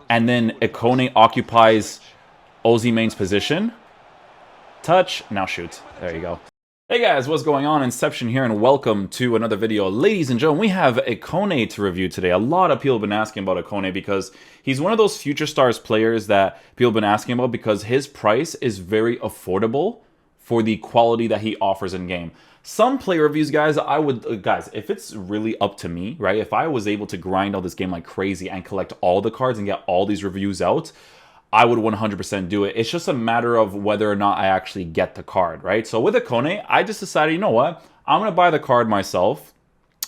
and then Ikone occupies Ozymane's position. Touch, now shoot. There you go. Hey guys, what's going on? Inception here, and welcome to another video. Ladies and gentlemen, we have Ikone to review today. A lot of people have been asking about Ikone because he's one of those future stars players that people have been asking about because his price is very affordable for the quality that he offers in game. Some play reviews, guys, guys, if it's really up to me, right? If I was able to grind out this game like crazy and collect all the cards and get all these reviews out, I would 100% do it. It's just a matter of whether or not I actually get the card, right? So with Ikone, I just decided, you know what? I'm going to buy the card myself.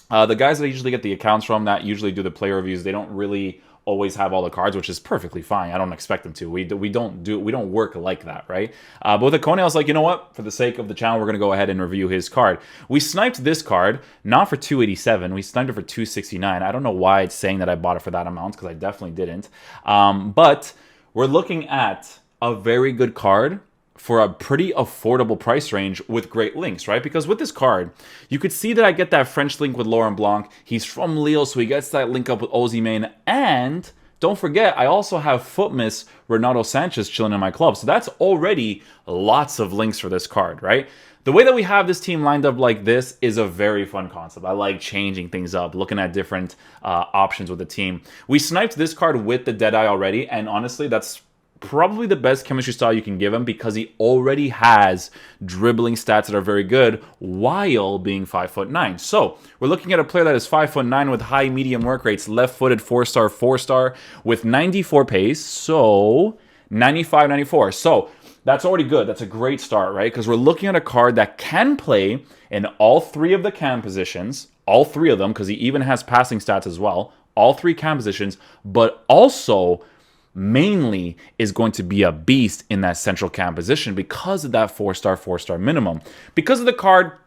The guys that I usually get the accounts from that usually do the play reviews, they don't really always have all the cards, which is perfectly fine. I don't expect them to. We don't work like that, right? But with Ikone, I was like, you know what? For the sake of the channel, we're going to go ahead and review his card. We sniped this card, not for 287. We sniped it for 269. I don't know why it's saying that I bought it for that amount, because I definitely didn't. But we're looking at a very good card for a pretty affordable price range with great links, right? Because with this card, you could see that I get that French link with Laurent Blanc. He's from Lille, so he gets that link up with Ozyman. And don't forget, I also have Footmiss Renato Sanchez chilling in my club. So that's already lots of links for this card, right? The way that we have this team lined up like this is a very fun concept. I like changing things up, looking at different options with the team. We sniped this card with the Deadeye already, and honestly, that's probably the best chemistry style you can give him because he already has dribbling stats that are very good while being 5'9". So we're looking at a player that is 5'9" with high medium work rates, left-footed, 4-star, 4-star with 94 pace, so 95, 94. So that's already good. That's a great start, right? Because we're looking at a card that can play in all three of the cam positions, all three of them, because he even has passing stats as well, all three cam positions, but also mainly is going to be a beast in that central cam position because of that 4-star, 4-star minimum. Because of the card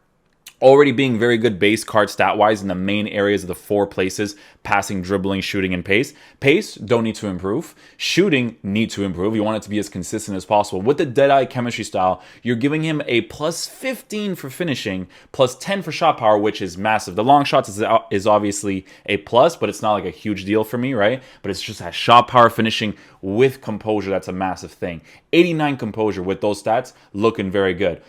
already being very good base card stat-wise in the main areas of the four places, passing, dribbling, shooting, and pace. Pace, don't need to improve. Shooting, need to improve. You want it to be as consistent as possible. With the Deadeye chemistry style, you're giving him a plus 15 for finishing, plus 10 for shot power, which is massive. The long shots is obviously a plus, but it's not like a huge deal for me, right? But it's just that shot power finishing with composure, that's a massive thing. 89 composure with those stats, looking very good.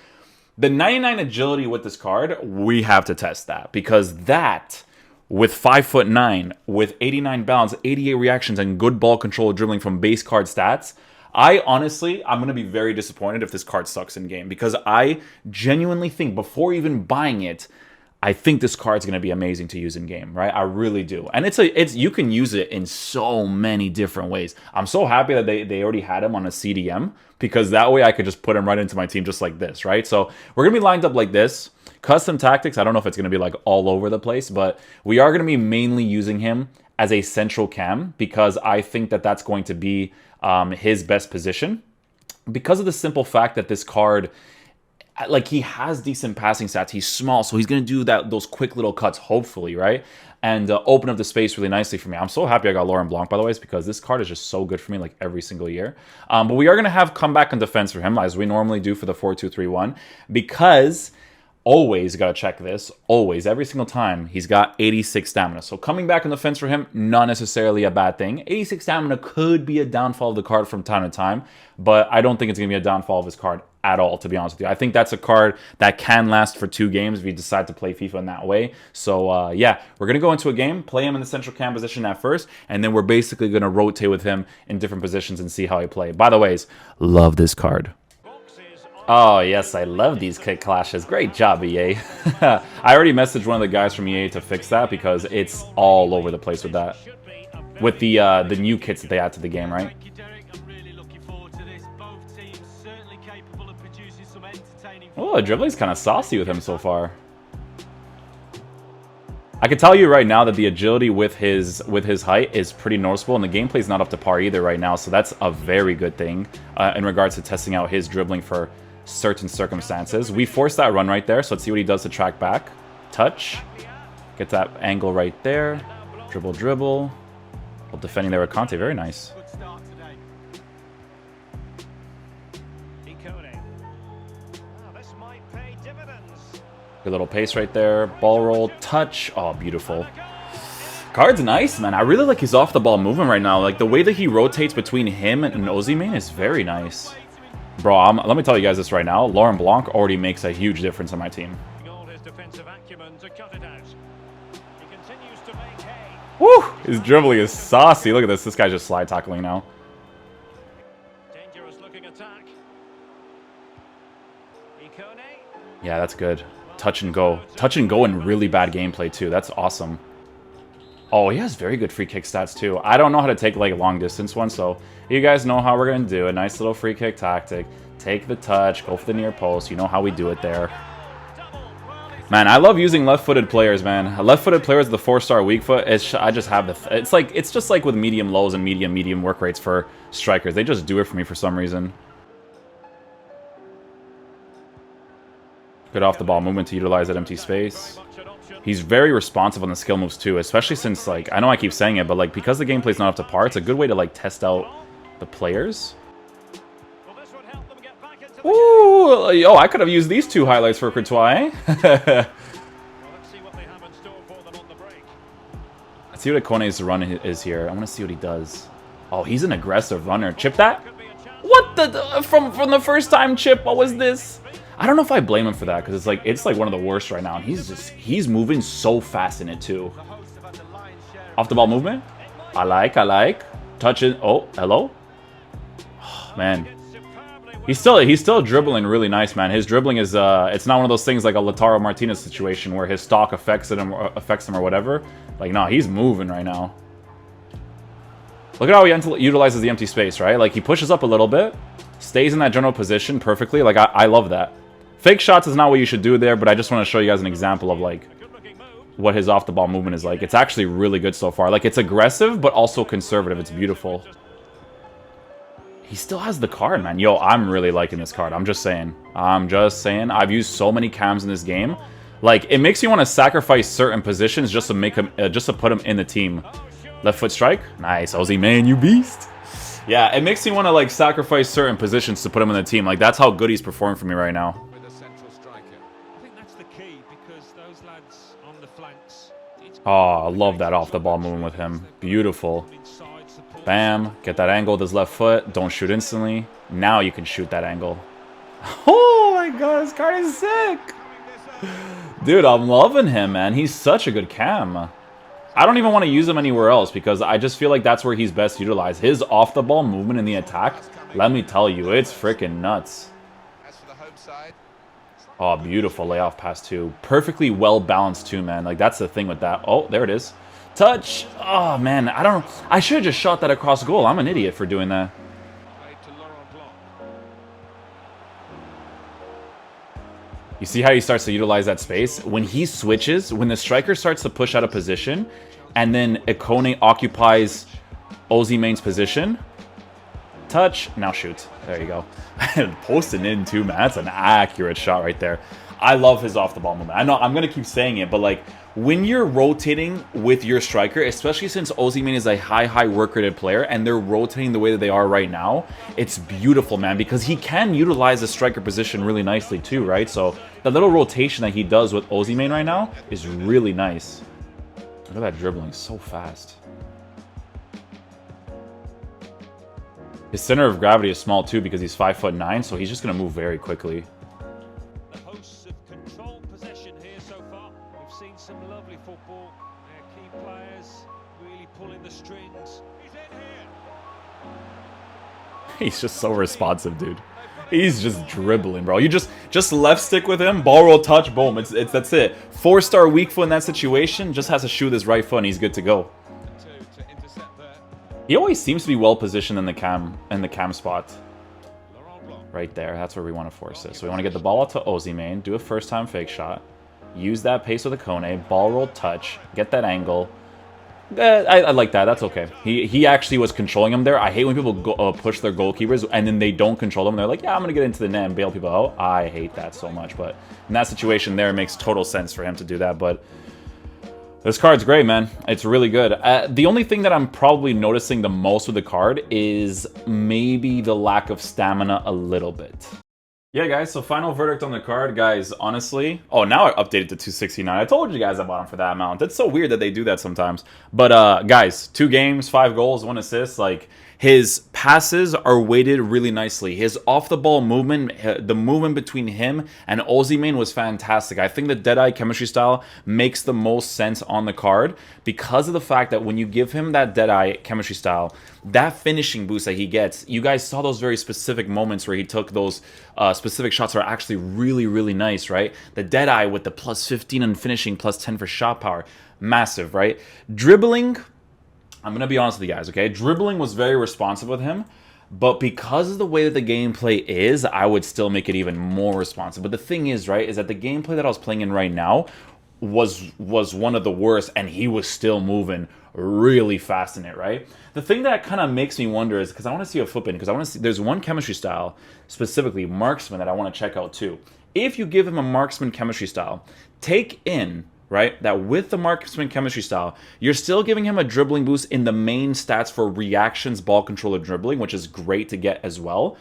The 99 agility with this card, we have to test that because that, with 5'9", with 89 balance, 88 reactions, and good ball control dribbling from base card stats, I'm going to be very disappointed if this card sucks in game because I genuinely think before even buying it, I think this card's going to be amazing to use in game, right? I really do. And you can use it in so many different ways. I'm so happy that they already had him on a CDM because that way I could just put him right into my team just like this, right? So we're going to be lined up like this. Custom tactics, I don't know if it's going to be like all over the place, but we are going to be mainly using him as a central cam because I think that that's going to be his best position because of the simple fact that this card, like, he has decent passing stats. He's small, so he's going to do those quick little cuts, hopefully, right? And open up the space really nicely for me. I'm so happy I got Laurent Blanc, by the way, because this card is just so good for me, like, every single year. But we are going to have comeback and defense for him, as we normally do for the 4-2-3-1, because always got to check this. Always, every single time, he's got 86 stamina. So coming back in defense for him, not necessarily a bad thing. 86 stamina could be a downfall of the card from time to time, but I don't think it's going to be a downfall of his card at all, to be honest with you. I think that's a card that can last for 2 games if you decide to play FIFA in that way. So yeah, we're going to go into a game, play him in the central cam position at first, and then we're basically going to rotate with him in different positions and see how he plays. By the way, love this card. Oh, yes, I love these kick clashes. Great job, EA. I already messaged one of the guys from EA to fix that because it's all over the place with that. With the new kits that they add to the game, right? Oh, dribbling's kind of saucy with him so far. I can tell you right now that the agility with his height is pretty noticeable, and the gameplay's not up to par either right now, so that's a very good thing in regards to testing out his dribbling for certain circumstances. We forced that run right there, so let's see what he does to track back. Touch. Get that angle right there. Dribble, dribble. Well, defending there with Conte. Very nice. Good little pace right there. Ball roll. Touch. Oh, beautiful. Card's nice, man. I really like his off-the-ball movement right now. Like, the way that he rotates between him and Ozyman is very nice. Bro, let me tell you guys this right now. Laurent Blanc already makes a huge difference on my team. Woo! His dribbling is saucy. Look at this. This guy's just slide tackling now. Yeah, that's good. Touch and go. Touch and go and really bad gameplay, too. That's awesome. Oh, he has very good free kick stats, too. I don't know how to take, like, long-distance ones, so you guys know how we're going to do a nice little free kick tactic. Take the touch, go for the near post. You know how we do it there. Man, I love using left-footed players, man. Left-footed players with the 4-star weak foot, I just have the... It's just like with medium lows and medium work rates for strikers. They just do it for me for some reason. Good off-the-ball movement to utilize that empty space. He's very responsive on the skill moves too, especially since, like, I know I keep saying it, but, like, because the gameplay's not up to par, it's a good way to, like, test out the players. Ooh, yo, I could have used these 2 highlights for Courtois, eh? Let's see what Ikone's run is here. I want to see what he does. Oh, he's an aggressive runner. Chip that? What the... From the first time chip, what was this? I don't know if I blame him for that, because it's like one of the worst right now. And he's moving so fast in it too. Off the ball movement. I like. Touch it. Oh, hello. Oh, man. He's still dribbling really nice, man. His dribbling is it's not one of those things like a Lautaro Martinez situation where his stock affects him or whatever. Like, no, he's moving right now. Look at how he utilizes the empty space, right? Like, he pushes up a little bit, stays in that general position perfectly. Like, I love that. Fake shots is not what you should do there, but I just want to show you guys an example of, like, what his off-the-ball movement is like. It's actually really good so far. Like, it's aggressive, but also conservative. It's beautiful. He still has the card, man. Yo, I'm really liking this card. I'm just saying. I've used so many cams in this game. Like, it makes you want to sacrifice certain positions just to make him, just to put him in the team. Left foot strike. Nice, Ozzy, man, you beast. Yeah, it makes you want to, like, sacrifice certain positions to put him in the team. Like, that's how good he's performing for me right now. Oh, I love that off-the-ball movement with him. Beautiful. Bam. Get that angle with his left foot. Don't shoot instantly. Now you can shoot that angle. Oh my god, this card is sick. Dude, I'm loving him, man. He's such a good cam. I don't even want to use him anywhere else because I just feel like that's where he's best utilized. His off-the-ball movement in the attack, let me tell you, it's freaking nuts. Oh, beautiful layoff pass too. Perfectly well balanced too, man. Like, that's the thing with that. Oh, there it is. Touch. Oh, man. I should have just shot that across goal. I'm an idiot for doing that. You see how he starts to utilize that space? When he switches, when the striker starts to push out of position, and then Ikone occupies Ozyman's position, touch, now shoot. There you go. Posting in too, man. That's an accurate shot right there. I love his off-the-ball movement. I know I'm going to keep saying it, but, like, when you're rotating with your striker, especially since Ozyman is a high work-rated player, and they're rotating the way that they are right now, it's beautiful, man, because he can utilize the striker position really nicely too, right? So the little rotation that he does with Ozyman right now is really nice. Look at that dribbling, so fast. His center of gravity is small too because he's 5'9", so he's just going to move very quickly. The hosts have controlled possession here so far. We've seen some lovely football. Their key players really pulling the strings. He's in here. He's just so responsive, dude. He's just dribbling, bro. You just left stick with him, ball roll, touch, boom. That's it. 4-star weak foot in that situation. Just has to shoot his right foot and he's good to go. He always seems to be well positioned in the cam spot. Right there. That's where we want to force this. So we want to get the ball out to Ozyman, do a first time fake shot, use that pace with Ikone, ball roll, touch, get that angle. I like that. That's okay. He actually was controlling him there. I hate when people push their goalkeepers and then they don't control them. They're like, yeah, I'm going to get into the net and bail people out. I hate that so much. But in that situation there, it makes total sense for him to do that. But this card's great, man. It's really good. The only thing that I'm probably noticing the most with the card is maybe the lack of stamina a little bit. Yeah, guys, so final verdict on the card, guys, honestly. Oh, now I updated to 269. I told you guys I bought him for that amount. It's so weird that they do that sometimes. But, guys, 2 games, 5 goals, 1 assist. Like, his passes are weighted really nicely. His off-the-ball movement, the movement between him and Ozyman was fantastic. I think the Deadeye chemistry style makes the most sense on the card because of the fact that when you give him that Deadeye chemistry style, that finishing boost that he gets, you guys saw those very specific moments where he took those specific shots are actually really, really nice, right? The Deadeye with the plus 15 and finishing, plus 10 for shot power. Massive, right? Dribbling, I'm going to be honest with you guys, okay? Dribbling was very responsive with him, but because of the way that the gameplay is, I would still make it even more responsive. But the thing is, right, is that the gameplay that I was playing in right now was one of the worst, and he was still moving really fast in it, right? The thing that kind of makes me wonder is, because I want to see a flip in, because I want to see, there's one chemistry style, specifically marksman, that I want to check out too. If you give him a marksman chemistry style, take in, right, that with the marksman chemistry style, you're still giving him a dribbling boost in the main stats for reactions, ball control, and dribbling, which is great to get as well.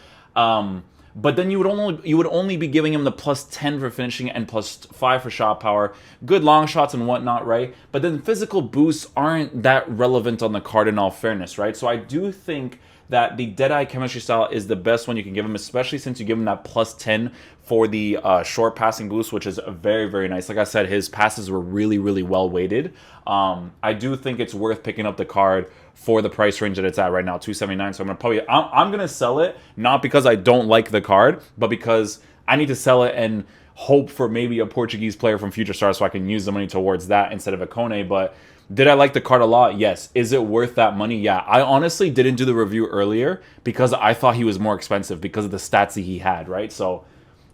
But then you would only be giving him the plus 10 for finishing and plus 5 for shot power, good long shots and whatnot, right? But then physical boosts aren't that relevant on the card in all fairness, right? So I do think that the Deadeye chemistry style is the best one you can give him, especially since you give him that plus 10 for the short passing boost, which is very, very nice. Like I said, his passes were really, really well weighted. I do think it's worth picking up the card for the price range that it's at right now, 279. So I'm gonna sell it, not because I don't like the card, but because I need to sell it and hope for maybe a Portuguese player from Future Stars so I can use the money towards that instead of Ikone. But did I like the card a lot? Yes. Is it worth that money? Yeah. I honestly didn't do the review earlier because I thought he was more expensive because of the stats that he had, right? So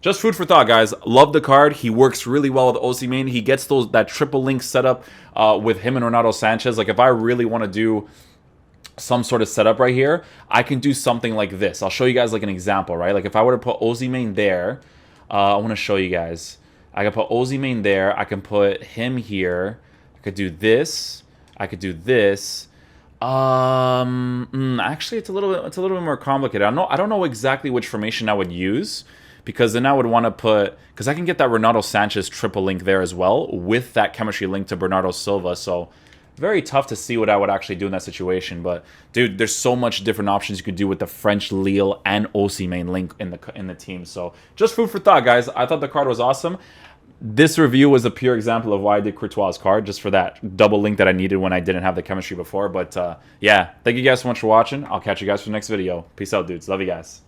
just food for thought, guys. Love the card. He works really well with Osimhen. He gets that triple link setup with him and Renato Sanchez. Like, if I really want to do some sort of setup right here, I can do something like this. I'll show you guys like an example, right? Like, if I were to put Osimhen there, I want to show you guys. I can put Osimhen there. I can put him here. I could do this. I could do this. Actually, it's a little bit more complicated. I don't know exactly which formation I would use, because then I would want to put, because I can get that Renato Sanchez triple link there as well with that chemistry link to Bernardo Silva. So very tough to see what I would actually do in that situation. But dude, there's so much different options you could do with the French Lille and Osimhen link in the team. So just food for thought, guys. I thought the card was awesome. This review was a pure example of why I did Courtois' card, just for that double link that I needed when I didn't have the chemistry before. But yeah, thank you guys so much for watching. I'll catch you guys for the next video. Peace out, dudes. Love you guys.